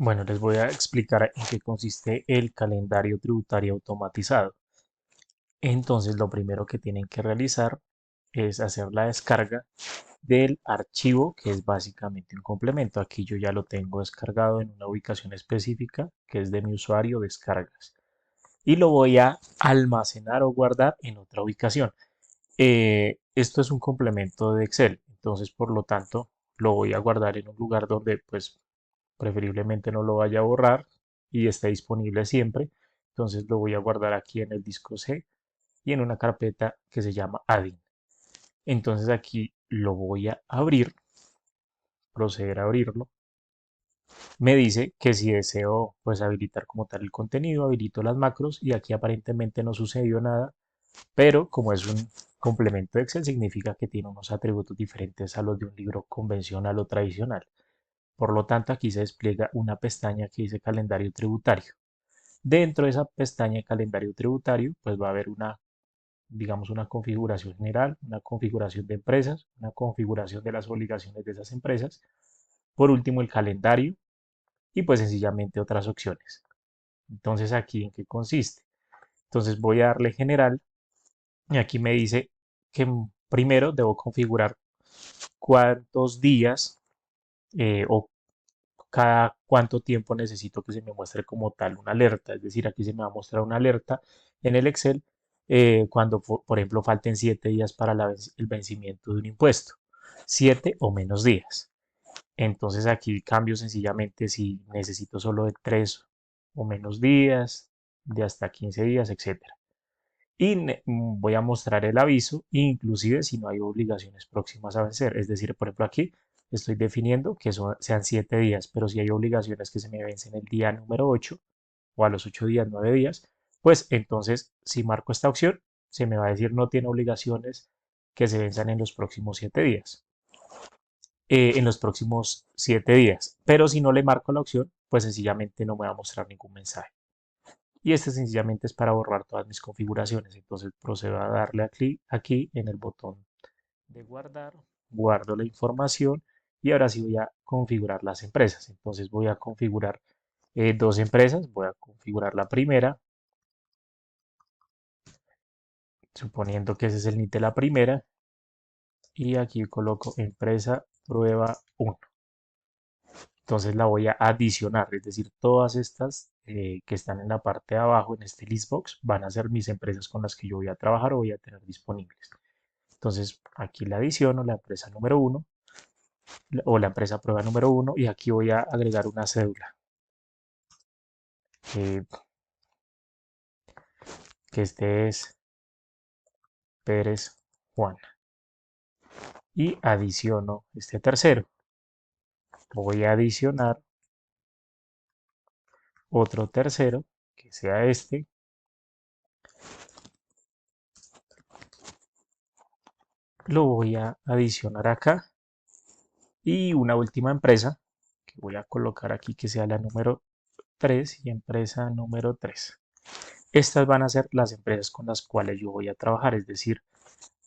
Bueno, les voy a explicar en qué consiste el calendario tributario automatizado. Entonces, lo primero que tienen que realizar es hacer la descarga del archivo, que es básicamente un complemento. Aquí yo ya lo tengo descargado en una ubicación específica, que es de mi usuario descargas. Y lo voy a almacenar o guardar en otra ubicación. Esto es un complemento de Excel, entonces por lo tanto lo voy a guardar en un lugar donde pues preferiblemente no lo vaya a borrar y esté disponible siempre. Entonces lo voy a guardar aquí en el disco C y en una carpeta que se llama adding. Entonces aquí lo voy a abrir, proceder a abrirlo. Me dice que si deseo pues habilitar como tal el contenido, habilito las macros y aquí aparentemente no sucedió nada, pero como es un complemento de Excel significa que tiene unos atributos diferentes a los de un libro convencional o tradicional. Por lo tanto, aquí se despliega una pestaña que dice calendario tributario. Dentro de esa pestaña de calendario tributario, pues va a haber digamos, una configuración general, una configuración de empresas, una configuración de las obligaciones de esas empresas. Por último, el calendario y pues sencillamente otras opciones. Entonces, ¿aquí en qué consiste? Entonces voy a darle general y aquí me dice que primero debo configurar cuántos días o cada cuánto tiempo necesito que se me muestre como tal una alerta. Es decir, aquí se me va a mostrar una alerta en el Excel cuando, por ejemplo, falten 7 días para el vencimiento de un impuesto. 7 o menos días. Entonces aquí cambio sencillamente si necesito solo de 3 o menos días, de hasta 15 días, etcétera. Y voy a mostrar el aviso, inclusive si no hay obligaciones próximas a vencer. Es decir, por ejemplo, aquí estoy definiendo que sean 7 días, pero si hay obligaciones que se me vencen el día número 8 o a los 8 días, 9 días, pues entonces si marco esta opción, se me va a decir no tiene obligaciones que se venzan en los próximos 7 días. En los próximos 7 días. Pero si no le marco la opción, pues sencillamente no me va a mostrar ningún mensaje. Y este sencillamente es para borrar todas mis configuraciones. Entonces procedo a darle a clic aquí en el botón de guardar, guardo la información y ahora sí voy a configurar las empresas. Entonces voy a configurar dos empresas, voy a configurar la primera, suponiendo que ese es el NIT de la primera y aquí coloco empresa prueba 1. Entonces la voy a adicionar, es decir, todas estas que están en la parte de abajo en este listbox van a ser mis empresas con las que yo voy a trabajar o voy a tener disponibles. Entonces aquí la adiciono, la empresa número 1 o la empresa prueba número 1 y aquí voy a agregar una cédula eh, que este es Pérez Juan y adiciono este tercero. Voy a adicionar otro tercero que sea este, lo voy a adicionar acá y una última empresa que voy a colocar aquí que sea la número 3 y empresa número 3. Estas van a ser las empresas con las cuales yo voy a trabajar, es decir,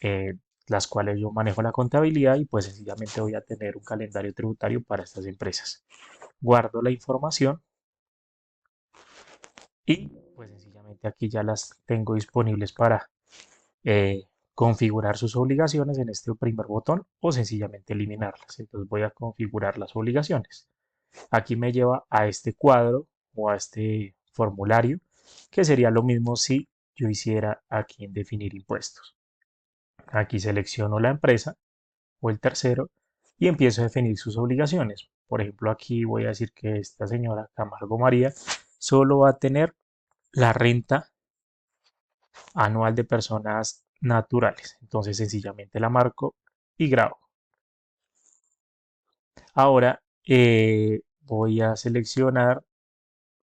eh, las cuales yo manejo la contabilidad y pues sencillamente voy a tener un calendario tributario para estas empresas. Guardo la información y pues sencillamente aquí ya las tengo disponibles para eh, configurar sus obligaciones en este primer botón o sencillamente eliminarlas. Entonces voy a configurar las obligaciones. Aquí me lleva a este cuadro o a este formulario, que sería lo mismo si yo hiciera aquí en definir impuestos. Aquí selecciono la empresa o el tercero y empiezo a definir sus obligaciones. Por ejemplo, aquí voy a decir que esta señora Camargo María solo va a tener la renta anual de personas naturales. Entonces sencillamente la marco y grabo. Ahora voy a seleccionar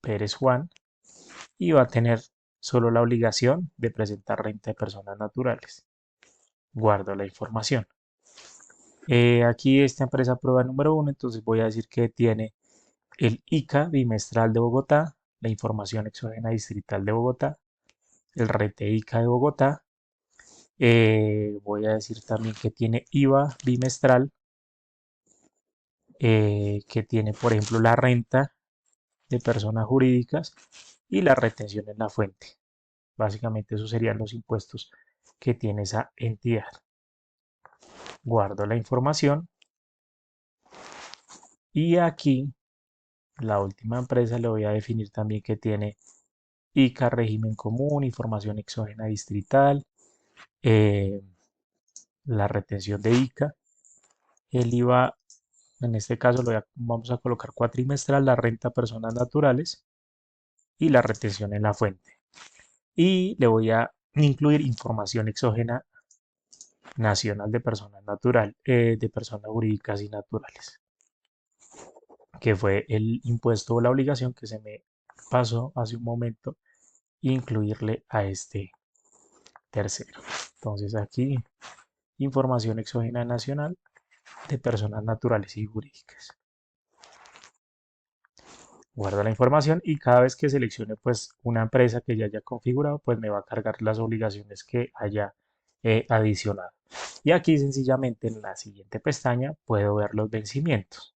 Pérez Juan y va a tener solo la obligación de presentar renta de personas naturales. Guardo la información. Aquí esta empresa prueba número 1, entonces voy a decir que tiene el ICA bimestral de Bogotá, la información exógena distrital de Bogotá, el RETE ICA de Bogotá. Voy a decir también que tiene IVA bimestral, que tiene, por ejemplo, la renta de personas jurídicas y la retención en la fuente. Básicamente esos serían los impuestos que tiene esa entidad. Guardo la información y aquí la última empresa le voy a definir también que tiene ICA régimen común, información exógena distrital, eh, la retención de ICA, el IVA, en este caso vamos a colocar cuatrimestral, la renta a personas naturales y la retención en la fuente. Y le voy a incluir información exógena nacional de personas jurídicas y naturales, que fue el impuesto o la obligación que se me pasó hace un momento incluirle a este tercero. Entonces aquí información exógena nacional de personas naturales y jurídicas. Guardo la información y cada vez que seleccione pues una empresa que ya haya configurado, pues me va a cargar las obligaciones que haya adicionado. Y aquí sencillamente en la siguiente pestaña puedo ver los vencimientos.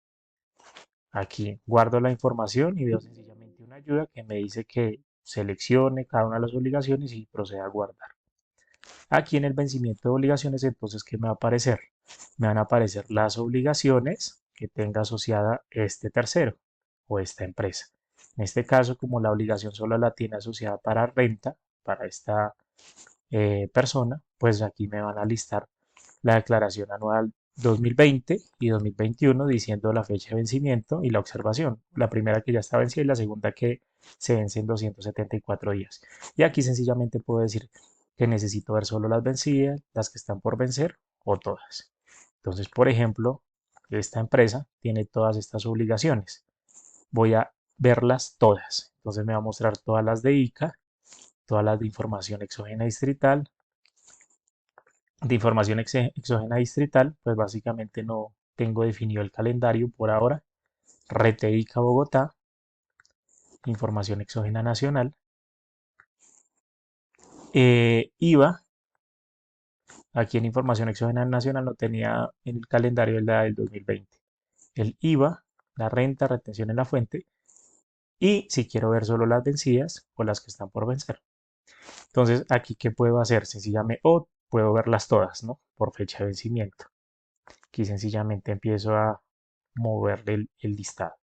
Aquí guardo la información y veo sencillamente una ayuda que me dice que seleccione cada una de las obligaciones y proceda a guardar. Aquí en el vencimiento de obligaciones, entonces, ¿qué me va a aparecer? Me van a aparecer las obligaciones que tenga asociada este tercero o esta empresa. En este caso, como la obligación solo la tiene asociada para renta, para esta persona, pues aquí me van a listar la declaración anual 2020 y 2021 diciendo la fecha de vencimiento y la observación. La primera que ya está vencida y la segunda que se vence en 274 días. Y aquí sencillamente puedo decir que necesito ver solo las vencidas, las que están por vencer o todas. Entonces, por ejemplo, esta empresa tiene todas estas obligaciones. Voy a verlas todas. Entonces me va a mostrar todas las de ICA, todas las de información exógena distrital, de información exógena distrital, pues básicamente no tengo definido el calendario por ahora. Reteica Bogotá, información exógena nacional. IVA, aquí en información exógena nacional no tenía en el calendario la del 2020. El IVA, la renta, retención en la fuente. Y si quiero ver solo las vencidas o las que están por vencer. Entonces, aquí, ¿qué puedo hacer? Sencillamente, o puedo verlas todas, ¿no? Por fecha de vencimiento. Aquí sencillamente empiezo a mover el listado.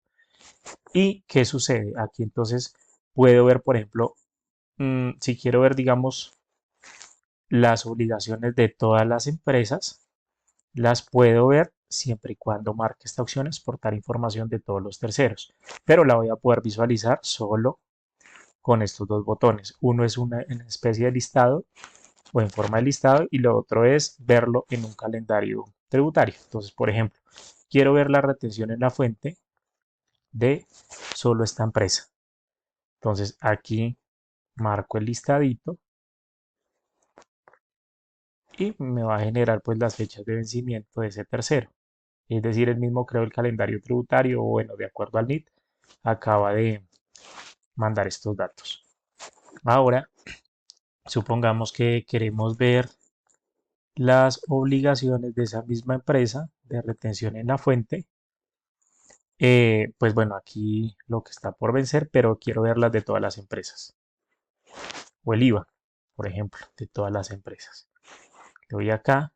¿Y qué sucede? Aquí entonces puedo ver, por ejemplo, si quiero ver, digamos, las obligaciones de todas las empresas, las puedo ver siempre y cuando marque esta opción exportar información de todos los terceros, pero la voy a poder visualizar solo con estos dos botones. Uno es una especie de listado o en forma de listado y lo otro es verlo en un calendario tributario. Entonces, por ejemplo, quiero ver la retención en la fuente de solo esta empresa. Entonces aquí marco el listadito y me va a generar pues las fechas de vencimiento de ese tercero. Es decir, el mismo creo el calendario tributario o bueno, de acuerdo al NIT, acaba de mandar estos datos. Ahora, supongamos que queremos ver las obligaciones de esa misma empresa de retención en la fuente. Pues bueno, aquí lo que está por vencer, pero quiero ver las de todas las empresas. O el IVA, por ejemplo, de todas las empresas. Le doy acá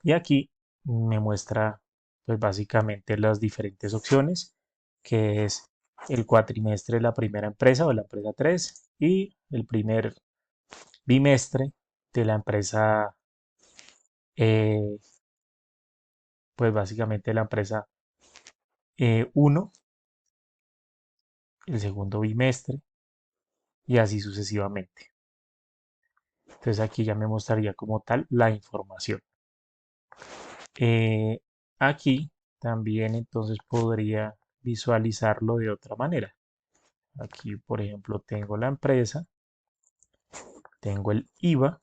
y aquí me muestra pues básicamente las diferentes opciones, que es el cuatrimestre de la primera empresa o la empresa 3 y el primer bimestre de la empresa, eh, pues básicamente la empresa 1, el segundo bimestre y así sucesivamente. Entonces aquí ya me mostraría como tal la información. Eh, Aquí también entonces podría visualizarlo de otra manera. Aquí, por ejemplo, tengo la empresa, tengo el IVA,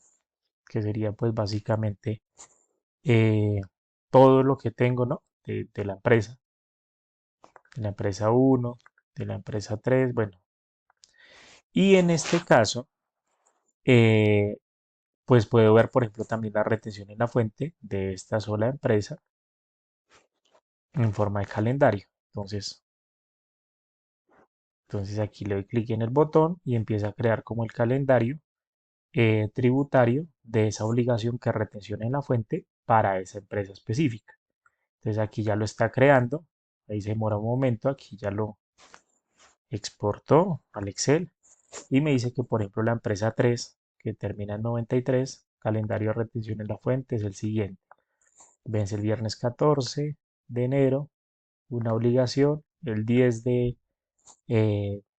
que sería pues básicamente eh, todo lo que tengo, ¿no? De la empresa 1, de la empresa 3, bueno. Y en este caso, eh, pues puedo ver, por ejemplo, también la retención en la fuente de esta sola empresa en forma de calendario. Entonces, Entonces aquí le doy clic en el botón y empieza a crear como el calendario tributario de esa obligación que retención en la fuente para esa empresa específica. Entonces aquí ya lo está creando, ahí se demora un momento, aquí ya lo exportó al Excel y me dice que por ejemplo la empresa 3 que termina en 93, calendario de retención en la fuente es el siguiente. Vence el viernes 14 de enero, una obligación, el 10 de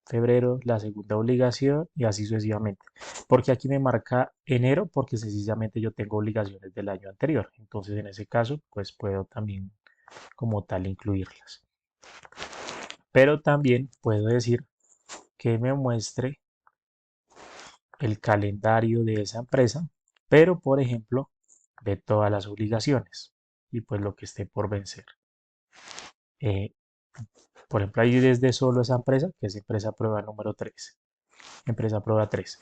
febrero la segunda obligación y así sucesivamente. Porque aquí me marca enero porque sencillamente yo tengo obligaciones del año anterior. Entonces en ese caso pues puedo también como tal incluirlas. Pero también puedo decir que me muestre el calendario de esa empresa, pero por ejemplo de todas las obligaciones y pues lo que esté por vencer. Eh, por ejemplo, ahí desde solo esa empresa, que es empresa prueba número 3, empresa prueba 3.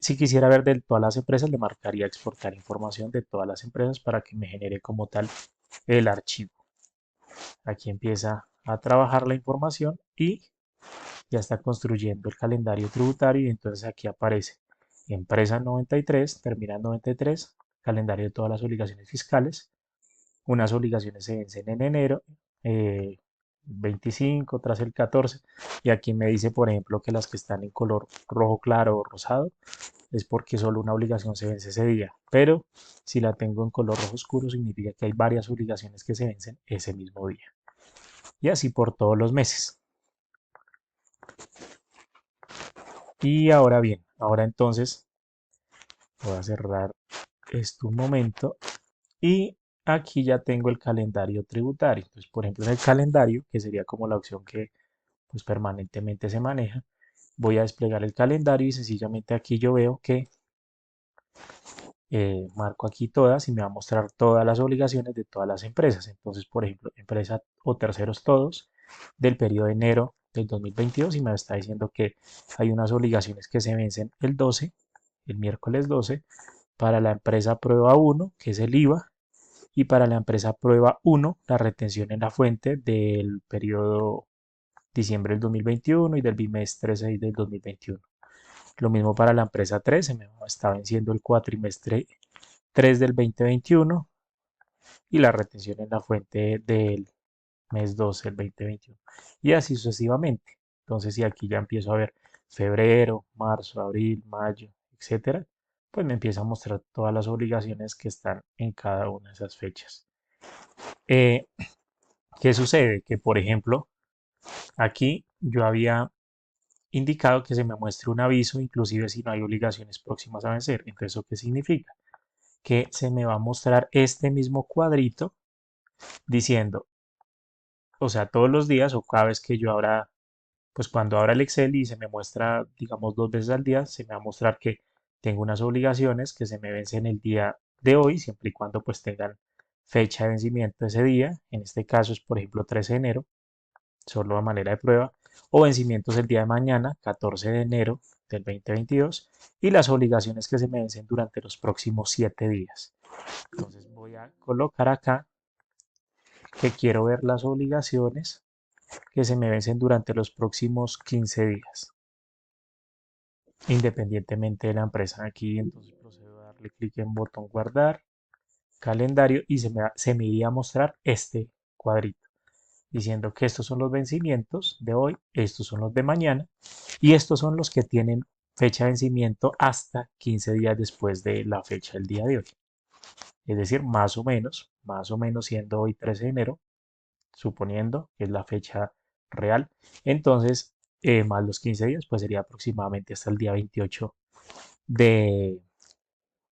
Si quisiera ver de todas las empresas, le marcaría exportar información de todas las empresas para que me genere como tal el archivo. Aquí empieza a trabajar la información y ya está construyendo el calendario tributario y entonces aquí aparece empresa 93, termina en 93, calendario de todas las obligaciones fiscales. Unas obligaciones se vencen en enero, 25, otras el 14, y aquí me dice, por ejemplo, que las que están en color rojo claro o rosado es porque solo una obligación se vence ese día, pero si la tengo en color rojo oscuro significa que hay varias obligaciones que se vencen ese mismo día. Y así por todos los meses. Y ahora bien, ahora entonces voy a cerrar esto un momento y aquí ya tengo el calendario tributario. Entonces, por ejemplo, en el calendario, que sería como la opción que pues permanentemente se maneja, voy a desplegar el calendario y sencillamente aquí yo veo que marco aquí todas y me va a mostrar todas las obligaciones de todas las empresas. Entonces, por ejemplo, empresa o terceros todos del periodo de enero del 2022 y me está diciendo que hay unas obligaciones que se vencen el 12, el miércoles 12, para la empresa prueba 1, que es el IVA, y para la empresa prueba 1, la retención en la fuente del periodo diciembre del 2021 y del bimestre 6 del 2021. Lo mismo para la empresa 3, se me está venciendo el cuatrimestre 3 del 2021 y la retención en la fuente del mes 12 del 2021. Y así sucesivamente. Entonces, si aquí ya empiezo a ver febrero, marzo, abril, mayo, etcétera, pues me empieza a mostrar todas las obligaciones que están en cada una de esas fechas. Eh, ¿Qué sucede? Que, por ejemplo, aquí yo había indicado que se me muestre un aviso, inclusive si no hay obligaciones próximas a vencer. Entonces, ¿eso qué significa? Que se me va a mostrar este mismo cuadrito diciendo, o sea, todos los días o cada vez que yo abra, pues cuando abra el Excel y se me muestra, digamos, 2 veces al día, se me va a mostrar que tengo unas obligaciones que se me vencen el día de hoy, siempre y cuando pues tengan fecha de vencimiento ese día. En este caso es, por ejemplo, 13 de enero, solo a manera de prueba, o vencimientos el día de mañana, 14 de enero del 2022, y las obligaciones que se me vencen durante los próximos 7 días. Entonces voy a colocar acá que quiero ver las obligaciones que se me vencen durante los próximos 15 días, independientemente de la empresa. Aquí entonces procedo a darle clic en botón guardar, calendario y se me iría a mostrar este cuadrito diciendo que estos son los vencimientos de hoy, estos son los de mañana y estos son los que tienen fecha de vencimiento hasta 15 días después de la fecha del día de hoy. Es decir, más o menos siendo hoy 13 de enero, suponiendo que es la fecha real, entonces más los 15 días, pues sería aproximadamente hasta el día 28 de,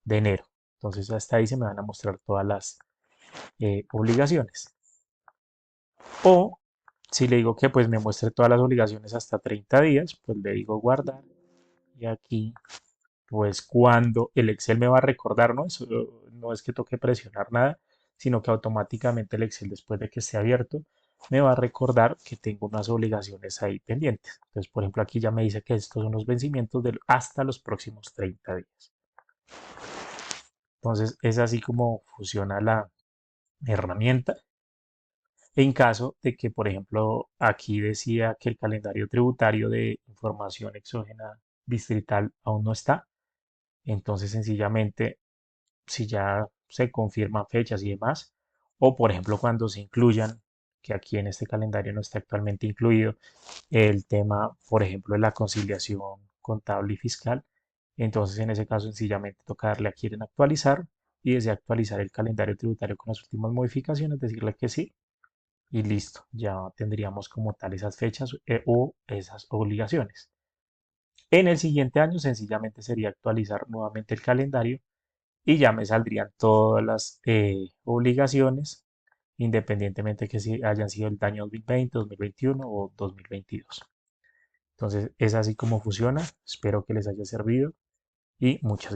de enero. Entonces hasta ahí se me van a mostrar todas las obligaciones. O si le digo que pues me muestre todas las obligaciones hasta 30 días, pues le digo guardar y aquí pues cuando el Excel me va a recordar, ¿no? Eso no es que toque presionar nada, sino que automáticamente el Excel después de que esté abierto me va a recordar que tengo unas obligaciones ahí pendientes. Entonces, por ejemplo, aquí ya me dice que estos son los vencimientos hasta los próximos 30 días. Entonces, es así como funciona la herramienta. En caso de que, por ejemplo, aquí decía que el calendario tributario de información exógena distrital aún no está, entonces sencillamente, si ya se confirman fechas y demás, o por ejemplo cuando se incluyan, que aquí en este calendario no está actualmente incluido, el tema, por ejemplo, de la conciliación contable y fiscal, entonces en ese caso sencillamente toca darle a quieren actualizar y desea actualizar el calendario tributario con las últimas modificaciones, decirle que sí y listo, ya tendríamos como tal esas fechas o esas obligaciones. En el siguiente año sencillamente sería actualizar nuevamente el calendario y ya me saldrían todas las obligaciones, independientemente que si hayan sido el año 2020, 2021 o 2022. Entonces es así como funciona. Espero que les haya servido y muchas gracias.